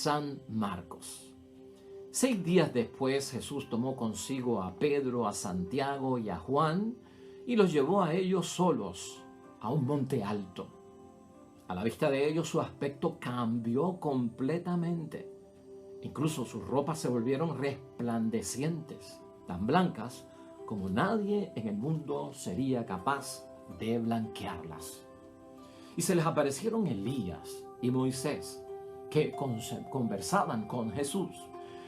San Marcos. 6 días después Jesús tomó consigo a Pedro, a Santiago y a Juan y los llevó a ellos solos a un monte alto. A la vista de ellos su aspecto cambió completamente. Incluso sus ropas se volvieron resplandecientes, tan blancas como nadie en el mundo sería capaz de blanquearlas. Y se les aparecieron Elías y Moisés, que conversaban con Jesús.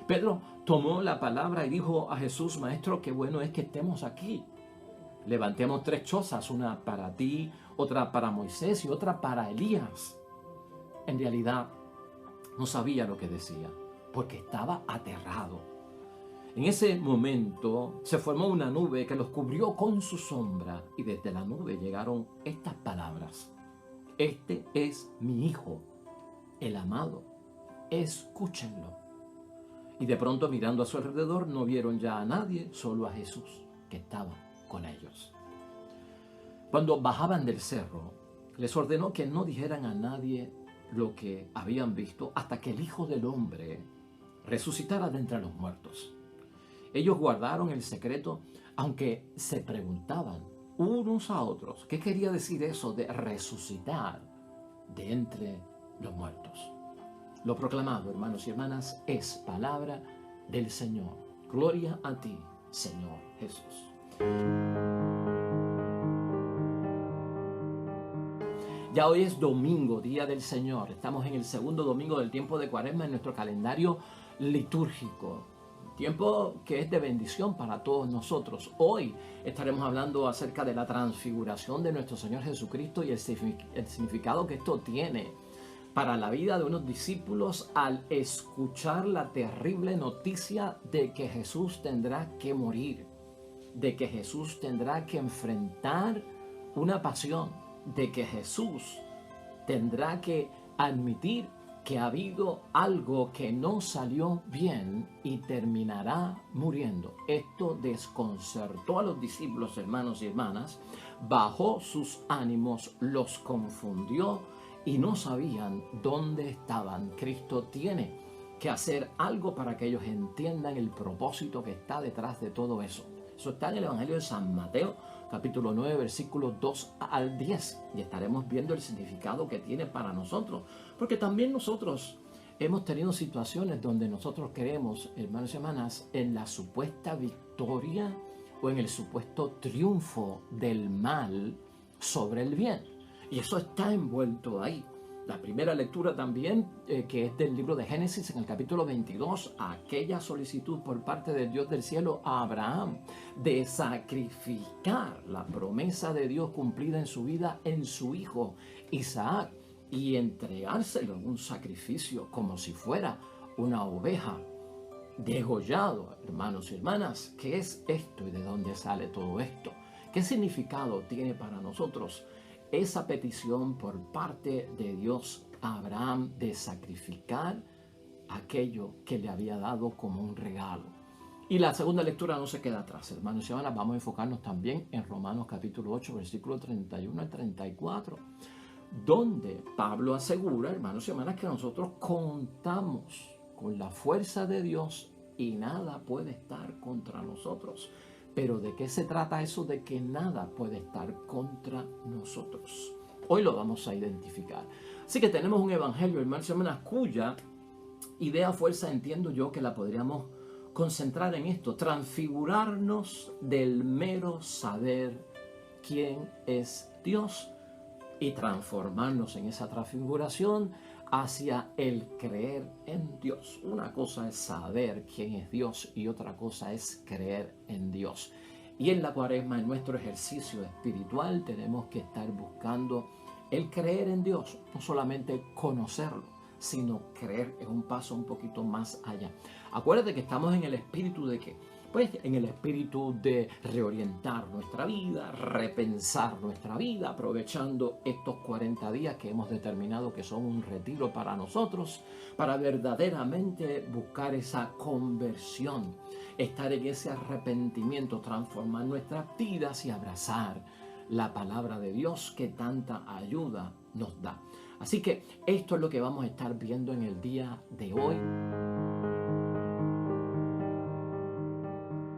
Pedro tomó la palabra y dijo a Jesús: Maestro, qué bueno es que estemos aquí. Levantemos 3 chozas, una para ti, otra para Moisés y otra para Elías. En realidad no sabía lo que decía, porque estaba aterrado. En ese momento se formó una nube que los cubrió con su sombra, y desde la nube llegaron estas palabras: Este es mi Hijo, el amado, escúchenlo. Y de pronto, mirando a su alrededor, no vieron ya a nadie, solo a Jesús, que estaba con ellos. Cuando bajaban del cerro, les ordenó que no dijeran a nadie lo que habían visto hasta que el Hijo del Hombre resucitara de entre los muertos. Ellos guardaron el secreto, aunque se preguntaban unos a otros qué quería decir eso de resucitar de entre los muertos. Lo proclamado, hermanos y hermanas, es palabra del Señor. Gloria a ti, Señor Jesús. Ya hoy es domingo, día del Señor. Estamos en el segundo domingo del tiempo de Cuaresma en nuestro calendario litúrgico. Tiempo que es de bendición para todos nosotros. Hoy estaremos hablando acerca de la transfiguración de nuestro Señor Jesucristo y el significado que esto tiene para la vida de unos discípulos al escuchar la terrible noticia de que Jesús tendrá que morir, de que Jesús tendrá que enfrentar una pasión, de que Jesús tendrá que admitir que ha habido algo que no salió bien y terminará muriendo. Esto desconcertó a los discípulos, hermanos y hermanas, bajó sus ánimos, los confundió y no sabían dónde estaban. Cristo tiene que hacer algo para que ellos entiendan el propósito que está detrás de todo eso. Eso está en el Evangelio de San Mateo, capítulo 9, versículos 2 al 10. Y estaremos viendo el significado que tiene para nosotros. Porque también nosotros hemos tenido situaciones donde nosotros creemos, hermanos y hermanas, en la supuesta victoria o en el supuesto triunfo del mal sobre el bien. Y eso está envuelto ahí. La primera lectura también, que es del libro de Génesis, en el capítulo 22, aquella solicitud por parte de Dios del cielo a Abraham de sacrificar la promesa de Dios cumplida en su vida en su hijo Isaac y entregárselo en un sacrificio como si fuera una oveja degollado. Hermanos y hermanas, ¿qué es esto y de dónde sale todo esto? ¿Qué significado tiene para nosotros esa petición por parte de Dios a Abraham de sacrificar aquello que le había dado como un regalo? Y la segunda lectura no se queda atrás, hermanos y hermanas. Vamos a enfocarnos también en Romanos capítulo 8, versículo 31 al 34, donde Pablo asegura, hermanos y hermanas, que nosotros contamos con la fuerza de Dios y nada puede estar contra nosotros. Pero ¿de qué se trata eso de que nada puede estar contra nosotros? Hoy lo vamos a identificar. Así que tenemos un evangelio, hermanos y hermanas, cuya idea fuerza entiendo yo que la podríamos concentrar en esto: transfigurarnos del mero saber quién es Dios y transformarnos en esa transfiguración hacia el creer en Dios. Una cosa es saber quién es Dios y otra cosa es creer en Dios. Y en la Cuaresma, en nuestro ejercicio espiritual, tenemos que estar buscando el creer en Dios, no solamente conocerlo, sino creer es un paso un poquito más allá. Acuérdate que estamos en el espíritu de ¿qué? Pues en el espíritu de reorientar nuestra vida, repensar nuestra vida, aprovechando estos 40 días que hemos determinado que son un retiro para nosotros, para verdaderamente buscar esa conversión, estar en ese arrepentimiento, transformar nuestras vidas y abrazar la palabra de Dios que tanta ayuda nos da. Así que esto es lo que vamos a estar viendo en el día de hoy.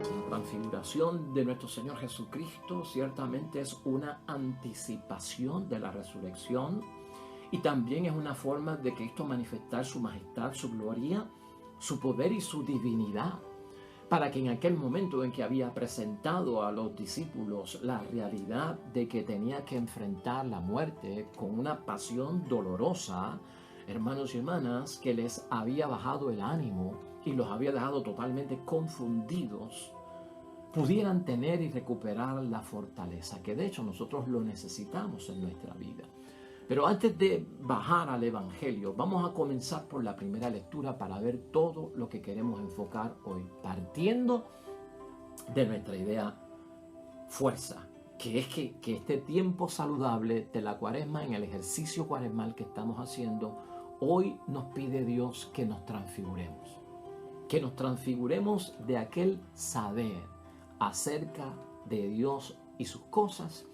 La transfiguración de nuestro Señor Jesucristo ciertamente es una anticipación de la resurrección y también es una forma de Cristo manifestar su majestad, su gloria, su poder y su divinidad, para que en aquel momento en que había presentado a los discípulos la realidad de que tenía que enfrentar la muerte con una pasión dolorosa, hermanos y hermanas, que les había bajado el ánimo y los había dejado totalmente confundidos, pudieran tener y recuperar la fortaleza, que de hecho nosotros lo necesitamos en nuestra vida. Pero antes de bajar al Evangelio, vamos a comenzar por la primera lectura para ver todo lo que queremos enfocar hoy, partiendo de nuestra idea fuerza, que es que este tiempo saludable de la cuaresma, en el ejercicio cuaresmal que estamos haciendo, hoy nos pide Dios que nos transfiguremos de aquel saber acerca de Dios y sus cosas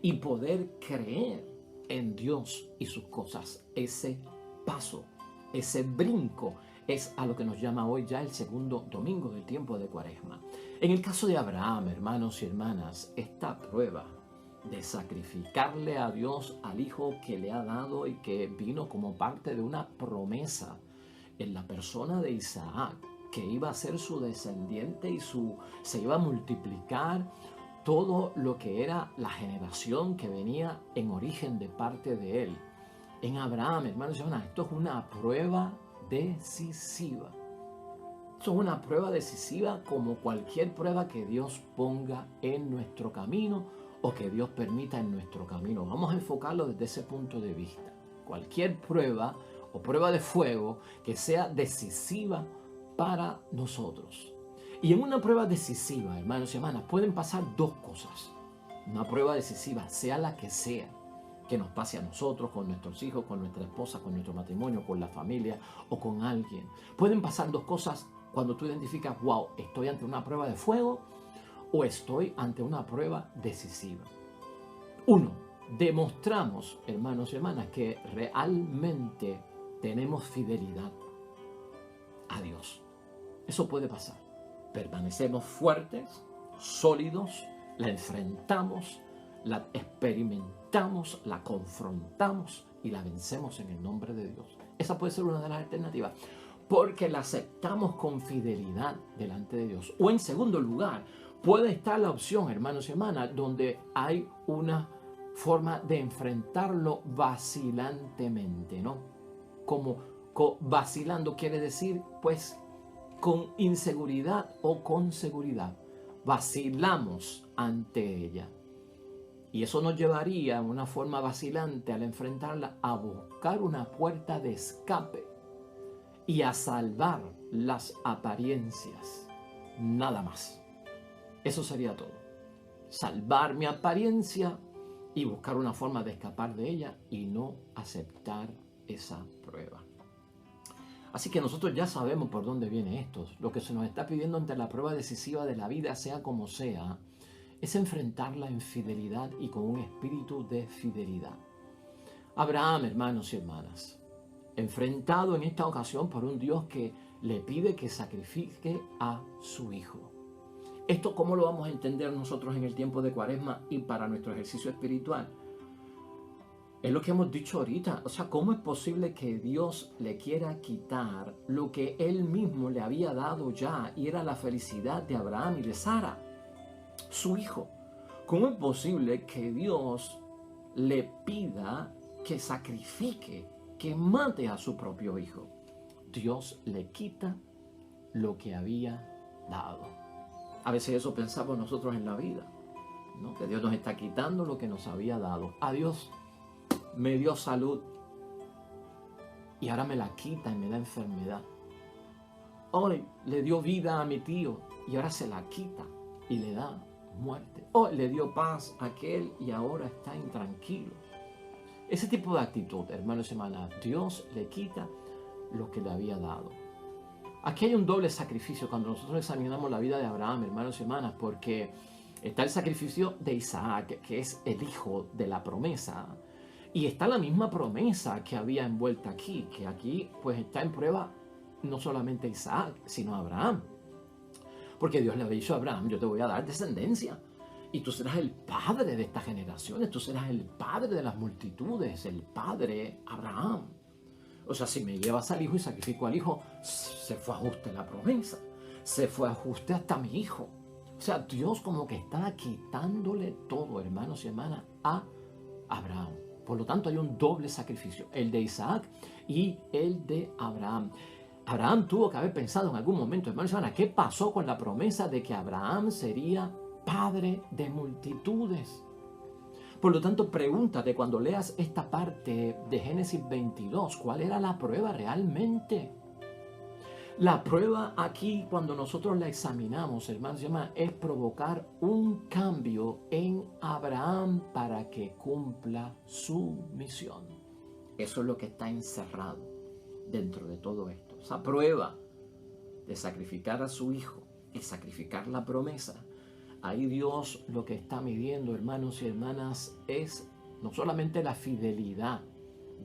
y poder creer en Dios y sus cosas. Ese paso, ese brinco es a lo que nos llama hoy ya el segundo domingo del tiempo de Cuaresma. En el caso de Abraham, hermanos y hermanas, esta prueba de sacrificarle a Dios al hijo que le ha dado y que vino como parte de una promesa en la persona de Isaac, que iba a ser su descendiente y se iba a multiplicar todo lo que era la generación que venía en origen de parte de él. En Abraham, hermanos y hermanas, esto es una prueba decisiva. Esto es una prueba decisiva como cualquier prueba que Dios ponga en nuestro camino o que Dios permita en nuestro camino. Vamos a enfocarlo desde ese punto de vista. Cualquier prueba o prueba de fuego que sea decisiva para nosotros. Y en una prueba decisiva, hermanos y hermanas, pueden pasar dos cosas. Una prueba decisiva, sea la que sea, que nos pase a nosotros, con nuestros hijos, con nuestra esposa, con nuestro matrimonio, con la familia o con alguien. Pueden pasar dos cosas cuando tú identificas, wow, estoy ante una prueba de fuego o estoy ante una prueba decisiva. Uno, demostramos, hermanos y hermanas, que realmente tenemos fidelidad a Dios. Eso puede pasar. Permanecemos fuertes, sólidos, la enfrentamos, la experimentamos, la confrontamos y la vencemos en el nombre de Dios. Esa puede ser una de las alternativas, porque la aceptamos con fidelidad delante de Dios. O en segundo lugar, puede estar la opción, hermanos y hermanas, donde hay una forma de enfrentarlo vacilantemente, ¿no? Como vacilando quiere decir, pues, con inseguridad o con seguridad. Vacilamos ante ella. Y eso nos llevaría, en una forma vacilante, al enfrentarla, a buscar una puerta de escape y a salvar las apariencias. Nada más. Eso sería todo. Salvar mi apariencia y buscar una forma de escapar de ella y no aceptar esa prueba. Así que nosotros ya sabemos por dónde viene esto. Lo que se nos está pidiendo ante la prueba decisiva de la vida, sea como sea, es enfrentarla en fidelidad y con un espíritu de fidelidad. Abraham, hermanos y hermanas, enfrentado en esta ocasión por un Dios que le pide que sacrifique a su hijo. ¿Esto cómo lo vamos a entender nosotros en el tiempo de Cuaresma y para nuestro ejercicio espiritual? Es lo que hemos dicho ahorita. O sea, ¿cómo es posible que Dios le quiera quitar lo que Él mismo le había dado ya y era la felicidad de Abraham y de Sara, su hijo? ¿Cómo es posible que Dios le pida que sacrifique, que mate a su propio hijo? Dios le quita lo que había dado. A veces eso pensamos nosotros en la vida, ¿no? Que Dios nos está quitando lo que nos había dado. A Dios me dio salud y ahora me la quita y me da enfermedad. Hoy le dio vida a mi tío y ahora se la quita y le da muerte. Hoy le dio paz a aquel y ahora está intranquilo. Ese tipo de actitud, hermanos y hermanas, Dios le quita lo que le había dado. Aquí hay un doble sacrificio cuando nosotros examinamos la vida de Abraham, hermanos y hermanas, porque está el sacrificio de Isaac, que es el hijo de la promesa, Y está la misma promesa que había envuelta aquí, que aquí pues está en prueba no solamente Isaac, sino Abraham. Porque Dios le había dicho a Abraham, yo te voy a dar descendencia. Y tú serás el padre de estas generaciones, tú serás el padre de las multitudes, el padre Abraham. O sea, si me llevas al hijo y sacrifico al hijo, se fue ajuste la promesa, se fue ajuste hasta mi hijo. O sea, Dios como que estaba quitándole todo, hermanos y hermanas, a Abraham. Por lo tanto, hay un doble sacrificio, el de Isaac y el de Abraham. Abraham tuvo que haber pensado en algún momento, hermanos y hermanas, ¿qué pasó con la promesa de que Abraham sería padre de multitudes? Por lo tanto, pregúntate cuando leas esta parte de Génesis 22, ¿cuál era la prueba realmente? La prueba aquí, cuando nosotros la examinamos, hermanos y hermanas, es provocar un cambio en Abraham para que cumpla su misión. Eso es lo que está encerrado dentro de todo esto. Esa prueba de sacrificar a su hijo y sacrificar la promesa. Ahí Dios lo que está midiendo, hermanos y hermanas, es no solamente la fidelidad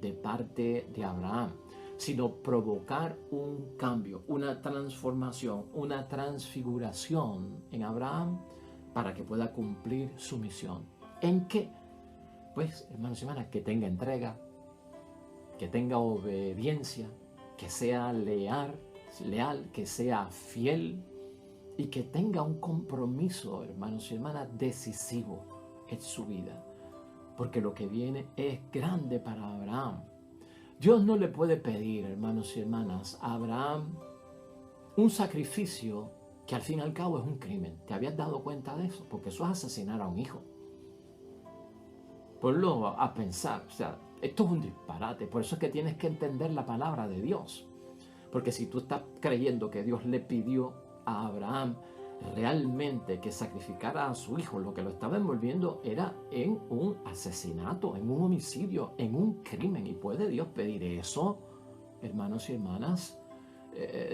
de parte de Abraham, sino provocar un cambio, una transformación, una transfiguración en Abraham para que pueda cumplir su misión. ¿En qué? Pues, hermanos y hermanas, que tenga entrega, que tenga obediencia, que sea leal, que sea fiel y que tenga un compromiso, hermanos y hermanas, decisivo en su vida. Porque lo que viene es grande para Abraham. Dios no le puede pedir, hermanos y hermanas, a Abraham un sacrificio que al fin y al cabo es un crimen. ¿Te habías dado cuenta de eso? Porque eso es asesinar a un hijo. Ponlo a pensar, o sea, esto es un disparate. Por eso es que tienes que entender la palabra de Dios. Porque si tú estás creyendo que Dios le pidió a Abraham realmente que sacrificara a su hijo, lo que lo estaba envolviendo era en un asesinato, en un homicidio, en un crimen. ¿Y puede Dios pedir eso, hermanos y hermanas,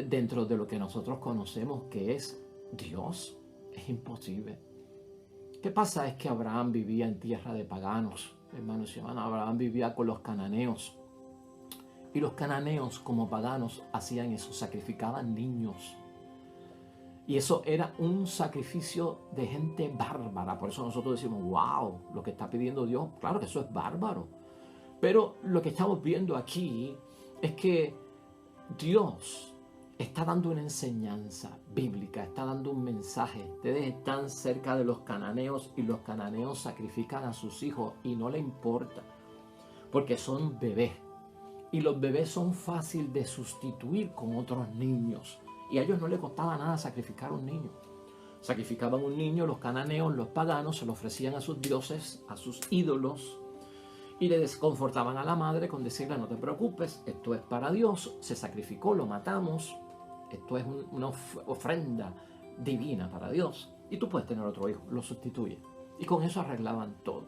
dentro de lo que nosotros conocemos que es Dios? Es imposible. ¿Qué pasa? Es que Abraham vivía en tierra de paganos, hermanos y hermanas. Abraham vivía con los cananeos. Y los cananeos, como paganos, hacían eso, sacrificaban niños. Y eso era un sacrificio de gente bárbara. Por eso nosotros decimos, wow, lo que está pidiendo Dios, claro que eso es bárbaro. Pero lo que estamos viendo aquí es que Dios está dando una enseñanza bíblica, está dando un mensaje. Ustedes están cerca de los cananeos y los cananeos sacrifican a sus hijos y no le importa, porque son bebés. Y los bebés son fáciles de sustituir con otros niños. Y a ellos no les costaba nada sacrificar un niño. Sacrificaban un niño, los cananeos, los paganos, se lo ofrecían a sus dioses, a sus ídolos. Y le desconfortaban a la madre con decirle, no te preocupes, esto es para Dios, se sacrificó, lo matamos. Esto es una ofrenda divina para Dios. Y tú puedes tener otro hijo, lo sustituye. Y con eso arreglaban todo.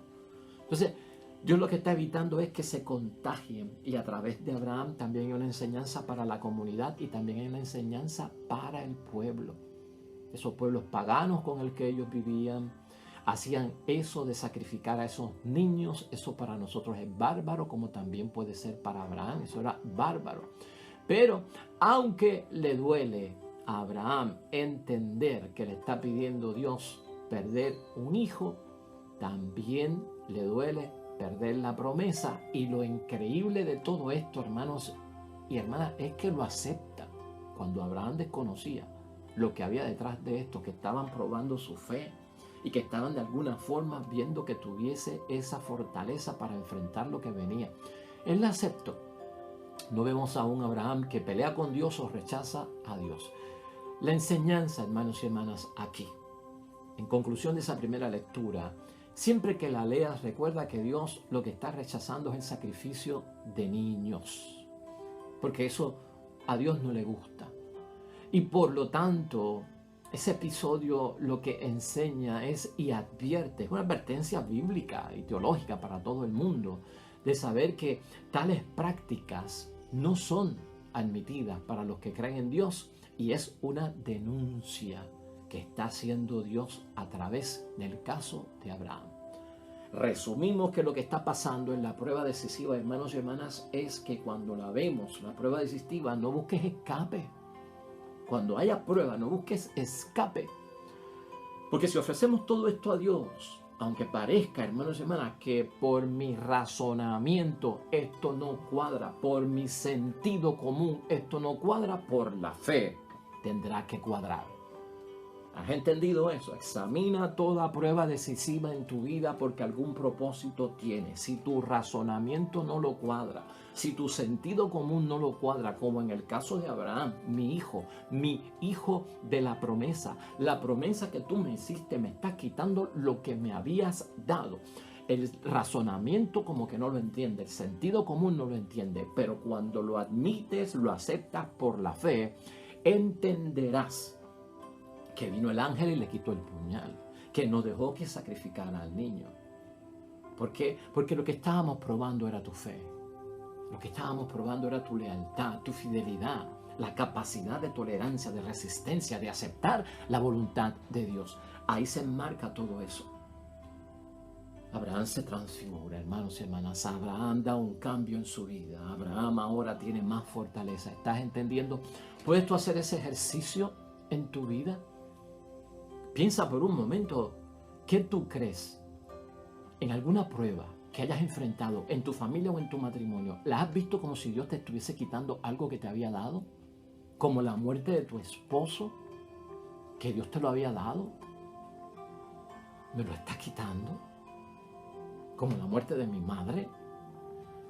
Entonces, Dios lo que está evitando es que se contagien, y a través de Abraham también hay una enseñanza para la comunidad y también hay una enseñanza para el pueblo. Esos pueblos paganos con el que ellos vivían hacían eso de sacrificar a esos niños. Eso para nosotros es bárbaro, como también puede ser para Abraham. Eso era bárbaro. Pero aunque le duele a Abraham entender que le está pidiendo Dios perder un hijo, también le duele perder la promesa. Y lo increíble de todo esto, hermanos y hermanas, es que lo acepta. Cuando Abraham desconocía lo que había detrás de esto, que estaban probando su fe y que estaban de alguna forma viendo que tuviese esa fortaleza para enfrentar lo que venía, él la aceptó. No vemos a un Abraham que pelea con Dios o rechaza a Dios. La enseñanza, hermanos y hermanas, aquí, en conclusión de esa primera lectura, siempre que la leas, recuerda que Dios lo que está rechazando es el sacrificio de niños, porque eso a Dios no le gusta. Y por lo tanto, ese episodio lo que enseña es y advierte, es una advertencia bíblica y teológica para todo el mundo, de saber que tales prácticas no son admitidas para los que creen en Dios, y es una denuncia que está haciendo Dios a través del caso de Abraham. Resumimos que lo que está pasando en la prueba decisiva, hermanos y hermanas, es que cuando la vemos, la prueba decisiva, no busques escape. Cuando haya prueba, no busques escape. Porque si ofrecemos todo esto a Dios, aunque parezca, hermanos y hermanas, que por mi razonamiento esto no cuadra, por mi sentido común esto no cuadra, por la fe tendrá que cuadrar. ¿Has entendido eso? Examina toda prueba decisiva en tu vida porque algún propósito tiene. Si tu razonamiento no lo cuadra, si tu sentido común no lo cuadra, como en el caso de Abraham, mi hijo de la promesa que tú me hiciste me está quitando lo que me habías dado. El razonamiento como que no lo entiende, el sentido común no lo entiende, pero cuando lo admites, lo aceptas por la fe, entenderás que vino el ángel y le quitó el puñal, que no dejó que sacrificara al niño. ¿Por qué? Porque lo que estábamos probando era tu fe. Lo que estábamos probando era tu lealtad, tu fidelidad, la capacidad de tolerancia, de resistencia, de aceptar la voluntad de Dios. Ahí se enmarca todo eso. Abraham se transfigura, hermanos y hermanas. Abraham da un cambio en su vida. Abraham ahora tiene más fortaleza. ¿Estás entendiendo? ¿Puedes tú hacer ese ejercicio en tu vida? Piensa por un momento, ¿qué tú crees en alguna prueba que hayas enfrentado en tu familia o en tu matrimonio? ¿La has visto como si Dios te estuviese quitando algo que te había dado? Como la muerte de tu esposo, que Dios te lo había dado. ¿Me lo está quitando? Como la muerte de mi madre.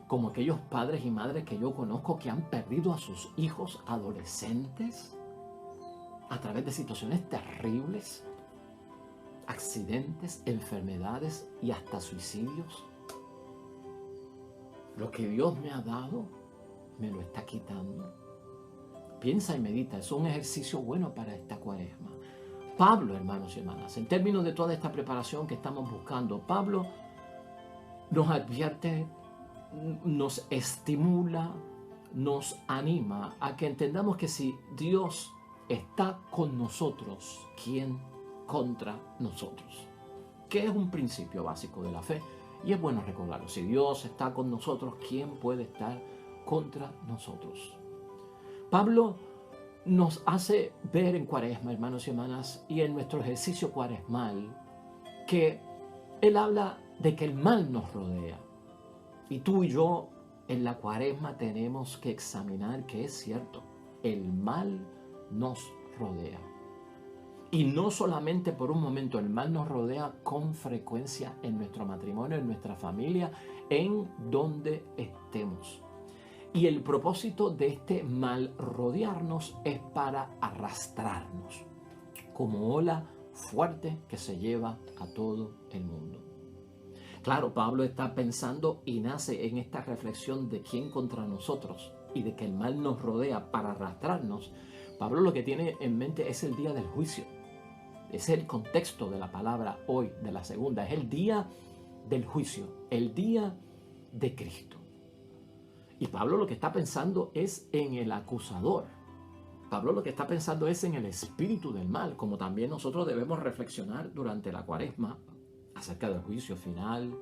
Como aquellos padres y madres que yo conozco que han perdido a sus hijos adolescentes a través de situaciones terribles, accidentes, enfermedades y hasta suicidios. Lo que Dios me ha dado, me lo está quitando. Piensa y medita, es un ejercicio bueno para esta cuaresma. Pablo, hermanos y hermanas, en términos de toda esta preparación que estamos buscando, Pablo nos advierte, nos estimula, nos anima a que entendamos que si Dios está con nosotros, ¿quién contra nosotros? Que es un principio básico de la fe y es bueno recordarlo. Si Dios está con nosotros, ¿quién puede estar contra nosotros? Pablo nos hace ver en Cuaresma, hermanos y hermanas, y en nuestro ejercicio cuaresmal, que él habla de que el mal nos rodea. Y tú y yo en la Cuaresma tenemos que examinar que es cierto, el mal nos rodea. Y no solamente por un momento, el mal nos rodea con frecuencia en nuestro matrimonio, en nuestra familia, en donde estemos. Y el propósito de este mal rodearnos es para arrastrarnos, como ola fuerte que se lleva a todo el mundo. Claro, Pablo está pensando y nace en esta reflexión de quién contra nosotros y de que el mal nos rodea para arrastrarnos. Pablo lo que tiene en mente es el día del juicio. Es el contexto de la palabra hoy, de la segunda. Es el día del juicio, el día de Cristo. Y Pablo lo que está pensando es en el acusador. Pablo lo que está pensando es en el espíritu del mal, como también nosotros debemos reflexionar durante la Cuaresma acerca del juicio final,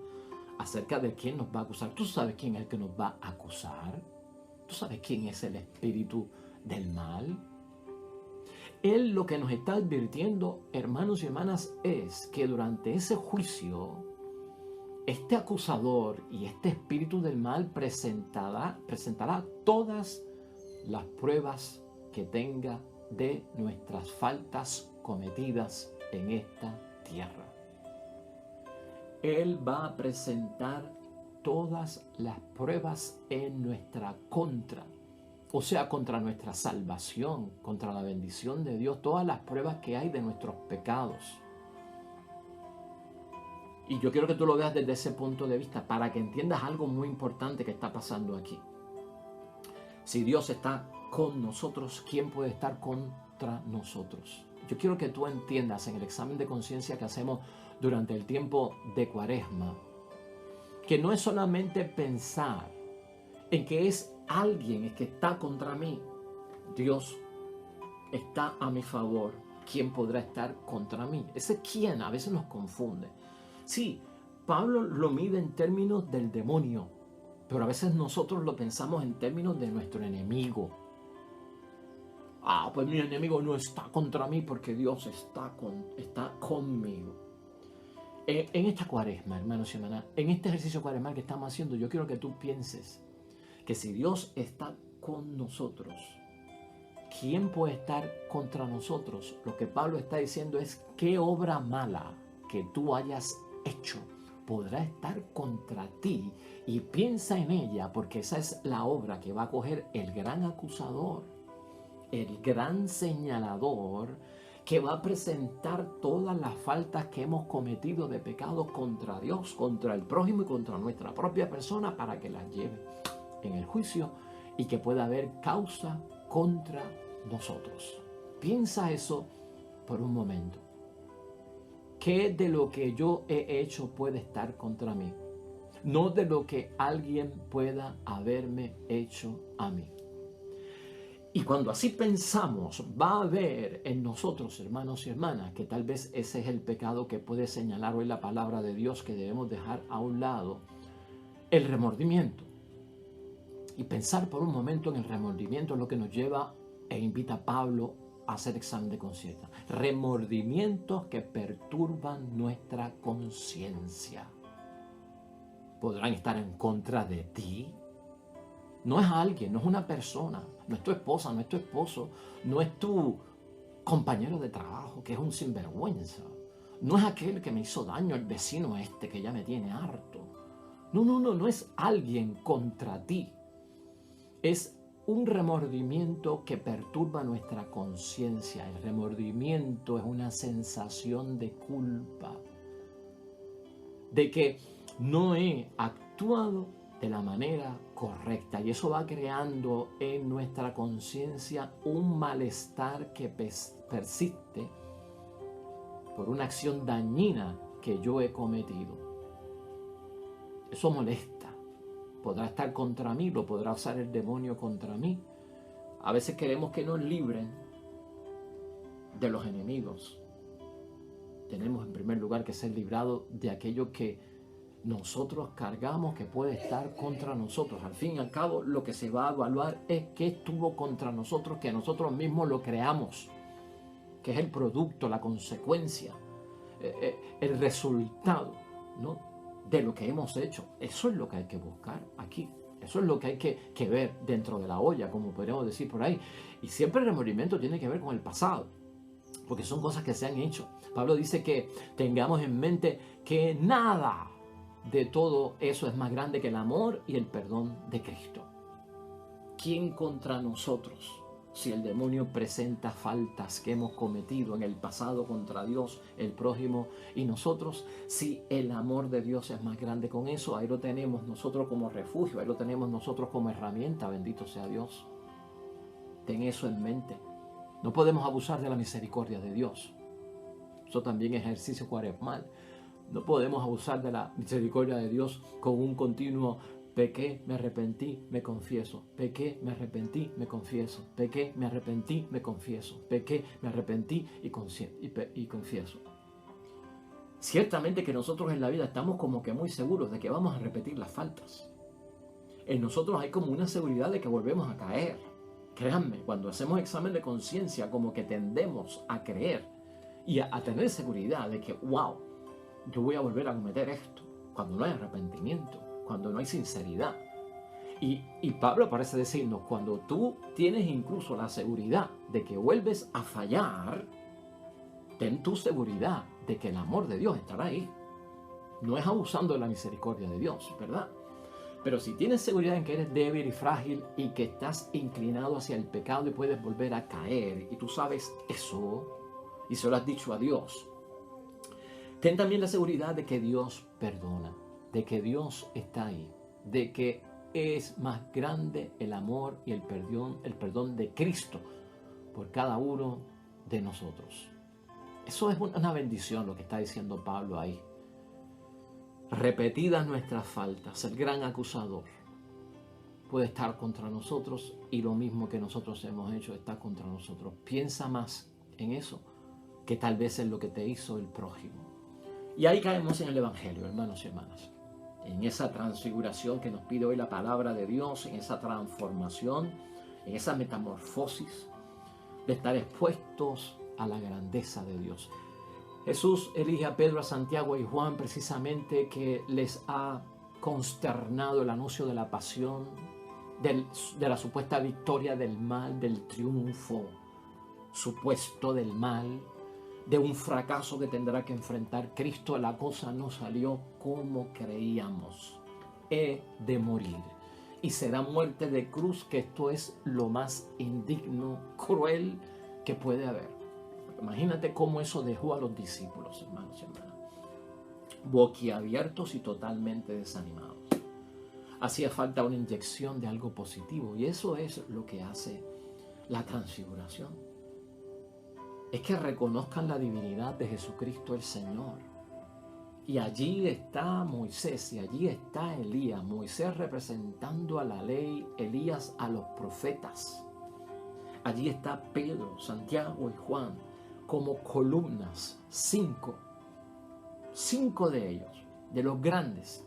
acerca de quién nos va a acusar. ¿Tú sabes quién es el que nos va a acusar? ¿Tú sabes quién es el espíritu del mal? Él lo que nos está advirtiendo, hermanos y hermanas, es que durante ese juicio, este acusador y este espíritu del mal presentará todas las pruebas que tenga de nuestras faltas cometidas en esta tierra. Él va a presentar todas las pruebas en nuestra contra. O sea, contra nuestra salvación, contra la bendición de Dios, todas las pruebas que hay de nuestros pecados. Y yo quiero que tú lo veas desde ese punto de vista para que entiendas algo muy importante que está pasando aquí. Si Dios está con nosotros, ¿quién puede estar contra nosotros? Yo quiero que tú entiendas en el examen de conciencia que hacemos durante el tiempo de Cuaresma, que no es solamente pensar en que es alguien que está contra mí. Dios está a mi favor. ¿Quién podrá estar contra mí? Ese quién a veces nos confunde. Sí, Pablo lo mide en términos del demonio, pero a veces nosotros lo pensamos en términos de nuestro enemigo. Pues mi enemigo no está contra mí porque Dios está conmigo. En esta cuaresma, hermanos y hermanas, en este ejercicio cuaresmal que estamos haciendo, yo quiero que tú pienses que si Dios está con nosotros, ¿quién puede estar contra nosotros? Lo que Pablo está diciendo es: ¿qué obra mala que tú hayas hecho podrá estar contra ti? Y piensa en ella, porque esa es la obra que va a coger el gran acusador, el gran señalador, que va a presentar todas las faltas que hemos cometido de pecado contra Dios, contra el prójimo y contra nuestra propia persona, para que las lleve en el juicio y que pueda haber causa contra nosotros. Piensa eso por un momento. ¿Qué de lo que yo he hecho puede estar contra mí? No de lo que alguien pueda haberme hecho a mí. Y cuando así pensamos, va a haber en nosotros, hermanos y hermanas, que tal vez ese es el pecado que puede señalar hoy la palabra de Dios, que debemos dejar a un lado: el remordimiento. Y pensar por un momento en el remordimiento es lo que nos lleva e invita a Pablo a hacer examen de conciencia. Remordimientos que perturban nuestra conciencia. ¿Podrán estar en contra de ti? No es alguien, no es una persona, no es tu esposa, no es tu esposo, no es tu compañero de trabajo que es un sinvergüenza, no es aquel que me hizo daño, el vecino este que ya me tiene harto. No es alguien contra ti. Es un remordimiento que perturba nuestra conciencia. El remordimiento es una sensación de culpa, de que no he actuado de la manera correcta, y eso va creando en nuestra conciencia un malestar que persiste por una acción dañina que yo he cometido. Eso molesta. Podrá estar contra mí, lo podrá usar el demonio contra mí. A veces queremos que nos libren de los enemigos. Tenemos en primer lugar que ser librados de aquello que nosotros cargamos, que puede estar contra nosotros. Al fin y al cabo, lo que se va a evaluar es qué estuvo contra nosotros, que nosotros mismos lo creamos, que es el producto, la consecuencia, el resultado, ¿no?, de lo que hemos hecho. Eso es lo que hay que buscar aquí. Eso es lo que hay que ver dentro de la olla, como podríamos decir por ahí. Y siempre el remordimiento tiene que ver con el pasado, porque son cosas que se han hecho. Pablo dice que tengamos en mente que nada de todo eso es más grande que el amor y el perdón de Cristo. ¿Quién contra nosotros? Si el demonio presenta faltas que hemos cometido en el pasado contra Dios, el prójimo y nosotros, si el amor de Dios es más grande con eso, ahí lo tenemos nosotros como refugio, ahí lo tenemos nosotros como herramienta, bendito sea Dios. Ten eso en mente. No podemos abusar de la misericordia de Dios. Eso también es ejercicio cuaresmal. No podemos abusar de la misericordia de Dios con un continuo: pequé, me arrepentí, me confieso. Pequé, me arrepentí, me confieso. Pequé, me arrepentí, me confieso. Pequé, me arrepentí y confieso. Ciertamente que nosotros en la vida estamos como que muy seguros de que vamos a repetir las faltas. En nosotros hay como una seguridad de que volvemos a caer. Créanme, cuando hacemos examen de conciencia, como que tendemos a creer y a tener seguridad de que, wow, yo voy a volver a cometer esto, cuando no hay arrepentimiento, cuando no hay sinceridad. Y Pablo parece decirnos: cuando tú tienes incluso la seguridad de que vuelves a fallar, ten tu seguridad de que el amor de Dios estará ahí. No es abusando de la misericordia de Dios, ¿verdad? Pero si tienes seguridad en que eres débil y frágil y que estás inclinado hacia el pecado y puedes volver a caer, y tú sabes eso y se lo has dicho a Dios, ten también la seguridad de que Dios perdona, de que Dios está ahí, de que es más grande el amor y el perdón de Cristo por cada uno de nosotros. Eso es una bendición lo que está diciendo Pablo ahí. Repetidas nuestras faltas, el gran acusador puede estar contra nosotros, y lo mismo que nosotros hemos hecho está contra nosotros. Piensa más en eso que tal vez en lo que te hizo el prójimo. Y ahí caemos en el Evangelio, hermanos y hermanas. En esa transfiguración que nos pide hoy la palabra de Dios, en esa transformación, en esa metamorfosis de estar expuestos a la grandeza de Dios. Jesús elige a Pedro, a Santiago y Juan precisamente que les ha consternado el anuncio de la pasión, de la supuesta victoria del mal, del triunfo supuesto del mal, de un fracaso que tendrá que enfrentar Cristo. La cosa no salió como creíamos. He de morir. Y será muerte de cruz, que esto es lo más indigno, cruel que puede haber. Imagínate cómo eso dejó a los discípulos, hermanos y hermanas, boquiabiertos y totalmente desanimados. Hacía falta una inyección de algo positivo, y eso es lo que hace la transfiguración. Es que reconozcan la divinidad de Jesucristo el Señor. Y allí está Moisés y allí está Elías. Moisés representando a la ley, Elías a los profetas. Allí está Pedro, Santiago y Juan como columnas, cinco de ellos, de los grandes.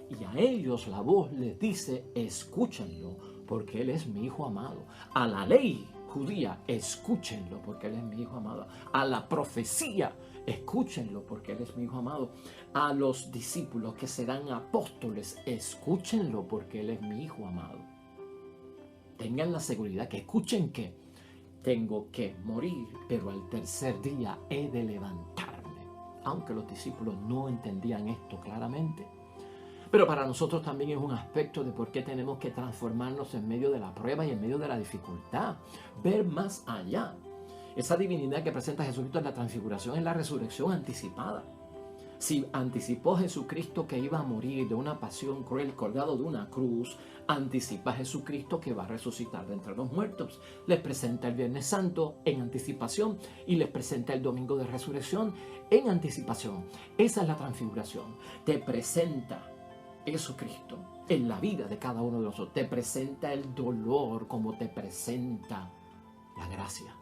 Y a ellos la voz les dice: escúchenlo, porque Él es mi Hijo amado. A la ley judía, escúchenlo, porque Él es mi Hijo amado. A la profecía, escúchenlo, porque Él es mi Hijo amado. A los discípulos que serán apóstoles, escúchenlo, porque Él es mi Hijo amado. Tengan la seguridad que escuchen que tengo que morir, pero al tercer día he de levantarme. Aunque los discípulos no entendían esto claramente. Pero para nosotros también es un aspecto de por qué tenemos que transformarnos en medio de la prueba y en medio de la dificultad. Ver más allá. Esa divinidad que presenta Jesucristo en la transfiguración es la resurrección anticipada. Si anticipó Jesucristo que iba a morir de una pasión cruel colgado de una cruz, anticipa Jesucristo que va a resucitar de entre los muertos. Les presenta el Viernes Santo en anticipación y les presenta el Domingo de Resurrección en anticipación. Esa es la transfiguración. Te presenta Jesucristo en la vida de cada uno de nosotros. Te presenta el dolor como te presenta la gracia.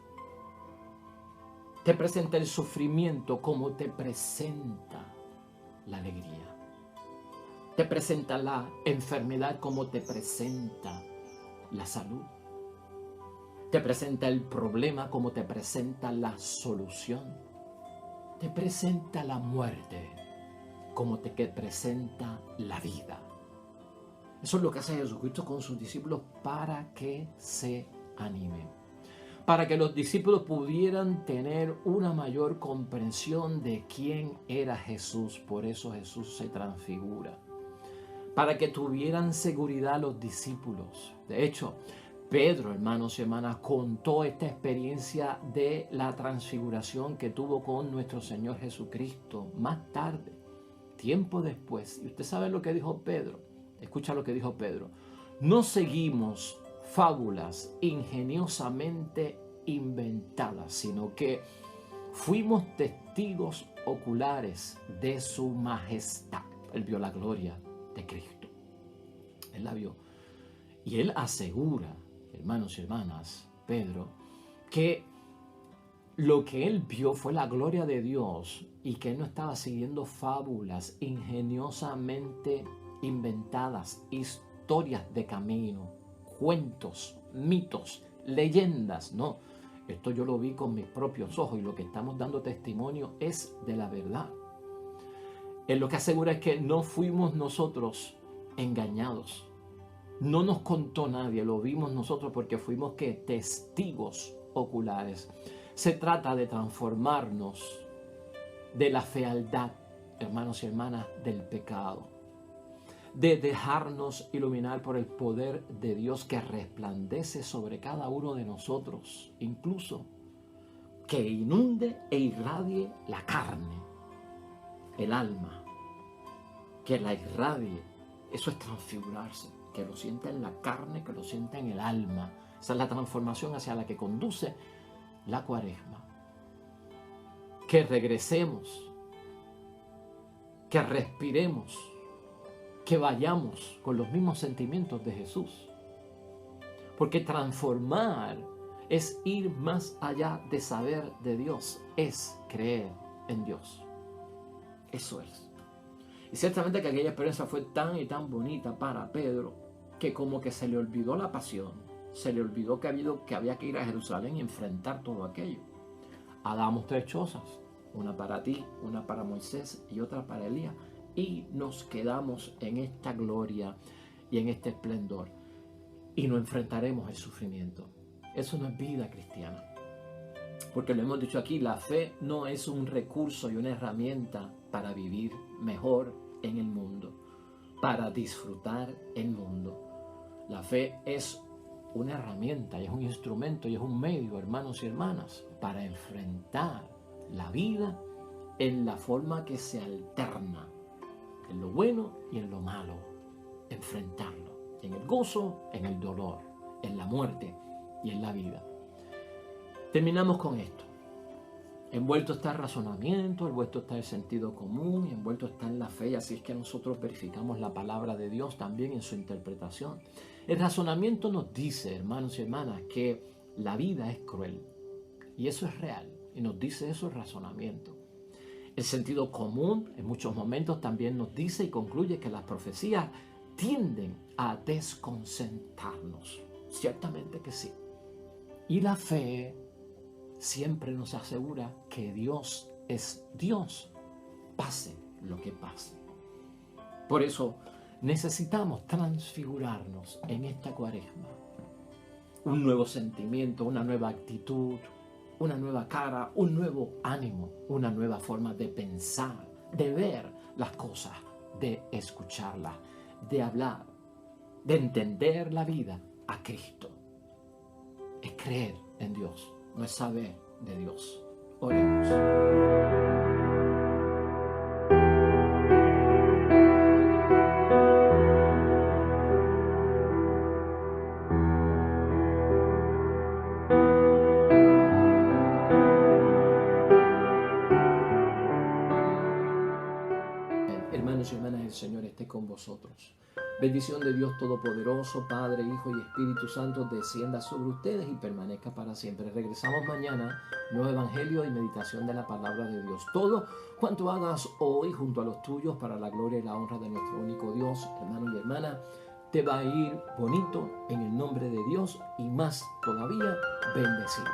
Te presenta el sufrimiento como te presenta la alegría. Te presenta la enfermedad como te presenta la salud. Te presenta el problema como te presenta la solución. Te presenta la muerte como te presenta la vida. Eso es lo que hace Jesucristo con sus discípulos para que se animen. Para que los discípulos pudieran tener una mayor comprensión de quién era Jesús. Por eso Jesús se transfigura. Para que tuvieran seguridad los discípulos. De hecho, Pedro, hermanos y hermanas, contó esta experiencia de la transfiguración que tuvo con nuestro Señor Jesucristo más tarde, tiempo después. Y usted sabe lo que dijo Pedro. Escucha lo que dijo Pedro. No seguimos fábulas ingeniosamente inventadas, sino que fuimos testigos oculares de su majestad. Él vio la gloria de Cristo. Él la vio. Y él asegura, hermanos y hermanas, Pedro, que lo que él vio fue la gloria de Dios y que él no estaba siguiendo fábulas ingeniosamente inventadas, historias de camino, cuentos, mitos, leyendas. No, esto yo lo vi con mis propios ojos y lo que estamos dando testimonio es de la verdad. Él lo que asegura es que no fuimos nosotros engañados. No nos contó nadie, lo vimos nosotros porque fuimos ¿qué? Testigos oculares. Se trata de transformarnos de la fealdad, hermanos y hermanas, del pecado. De dejarnos iluminar por el poder de Dios que resplandece sobre cada uno de nosotros, incluso que inunde e irradie la carne, el alma, que la irradie. Eso es transfigurarse, que lo sienta en la carne, que lo sienta en el alma. Esa es la transformación hacia la que conduce la Cuaresma. Que regresemos, que respiremos, que vayamos con los mismos sentimientos de Jesús. Porque transformar es ir más allá de saber de Dios, es creer en Dios. Eso es. Y ciertamente que aquella experiencia fue tan y tan bonita para Pedro que como que se le olvidó la pasión, se le olvidó que había que ir a Jerusalén y enfrentar todo aquello. Hagamos 3 chozas, una para ti, una para Moisés y otra para Elías, y nos quedamos en esta gloria y en este esplendor y nos enfrentaremos al sufrimiento. Eso no es vida cristiana, porque lo hemos dicho aquí, la fe no es un recurso y una herramienta para vivir mejor en el mundo, para disfrutar el mundo. La fe es una herramienta, y es un instrumento y es un medio, hermanos y hermanas, para enfrentar la vida en la forma que se alterna, en lo bueno y en lo malo, enfrentarlo, en el gozo, en el dolor, en la muerte y en la vida. Terminamos con esto. Envuelto está el razonamiento, envuelto está el sentido común, envuelto está en la fe, y así es que nosotros verificamos la palabra de Dios también en su interpretación. El razonamiento nos dice, hermanos y hermanas, que la vida es cruel, y eso es real, y nos dice eso el razonamiento. El sentido común en muchos momentos también nos dice y concluye que las profecías tienden a desconcertarnos. Ciertamente que sí. Y la fe siempre nos asegura que Dios es Dios, pase lo que pase. Por eso necesitamos transfigurarnos en esta cuaresma. Un nuevo sentimiento, una nueva actitud, una nueva cara, un nuevo ánimo, una nueva forma de pensar, de ver las cosas, de escucharlas, de hablar, de entender la vida a Cristo. Es creer en Dios, no es saber de Dios. Oremos. Hermanos y hermanas, el Señor esté con vosotros. Bendición de Dios Todopoderoso, Padre, Hijo y Espíritu Santo, descienda sobre ustedes y permanezca para siempre. Regresamos mañana, nuevo evangelio y meditación de la palabra de Dios. Todo cuanto hagas hoy junto a los tuyos para la gloria y la honra de nuestro único Dios, hermano y hermana, te va a ir bonito en el nombre de Dios y más todavía bendecido.